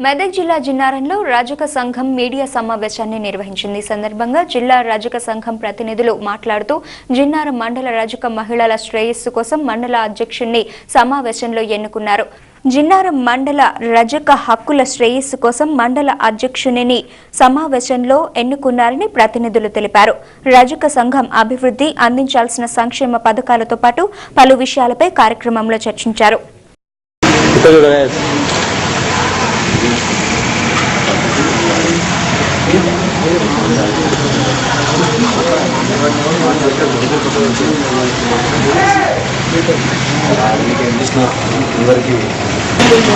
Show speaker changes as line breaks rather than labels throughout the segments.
మెదక్ జిల్లా జిన్నారంలో రజక సంఘం మీడియా సమావేశాన్ని నిర్వహించింది. సందర్భంగా జిల్లా రజక సంఘం ప్రతినిధులు మాట్లాడుతూ జిన్నారం మండల రజక మహిళల శ్రేయస్సు కోసం మండల అధ్యక్షుణ్ణి సమావేశంలో ఎన్నుకున్నారు. జిన్నారం మండల రజక హక్కుల శ్రేయస్సు కోసం మండల అధ్యక్షునిని సమావేశంలో ఎన్నుకున్నారని ప్రతినిధులు తెలిపారు. రజక సంఘం అభివృద్ధి, అందించాల్సిన సంక్షేమ పథకాలతో పాటు పలు విషయాలపై కార్యక్రమంలో చర్చించారు.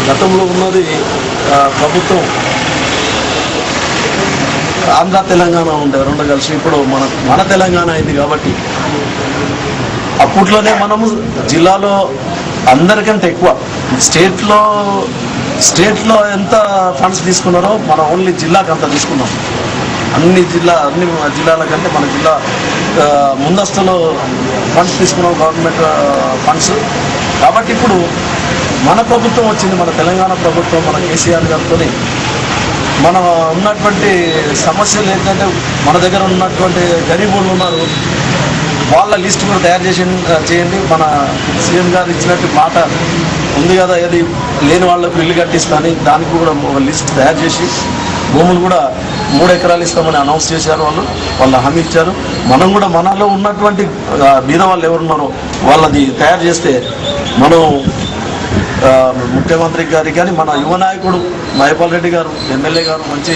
గతంలో ఉన్నది ప్రభుత్వం ఆంధ్ర తెలంగాణ ఉండే రెండు కలిసి ఇప్పుడు మన తెలంగాణ అయింది కాబట్టి అప్పట్లోనే మనము జిల్లాలో అందరికంటే ఎక్కువ స్టేట్లో ఎంత ఫండ్స్ తీసుకున్నారో మనం ఓన్లీ జిల్లాకి అంత తీసుకున్నాం. అన్ని జిల్లాల కంటే మన జిల్లా ముందస్తులో ఫండ్స్ తీసుకున్నాం, గవర్నమెంట్ ఫండ్స్. కాబట్టి ఇప్పుడు మన ప్రభుత్వం వచ్చింది, మన తెలంగాణ ప్రభుత్వం, మన కేసీఆర్ గారితో మన ఉన్నటువంటి సమస్యలు ఏంటంటే మన దగ్గర ఉన్నటువంటి గరీబులు ఉన్నారు, వాళ్ళ లిస్ట్ కూడా తయారు చేయండి. మన సీఎం గారు ఇచ్చినట్టు మాట ఉంది కదా, ఏది లేని వాళ్ళకు ఇల్లు కట్టిస్తాను, దానికి కూడా లిస్ట్ తయారు చేసి భూములు కూడా 3 ఎకరాలు ఇస్తామని అనౌన్స్ చేశారు. వాళ్ళు హామీ ఇచ్చారు. మనం కూడా మనలో ఉన్నటువంటి బీద వాళ్ళు ఎవరున్నారో వాళ్ళది తయారు చేస్తే మనం ముఖ్యమంత్రి గారికి కానీ మన యువ నాయకుడు మహేపాల్ రెడ్డి గారు, ఎమ్మెల్యే గారు మంచి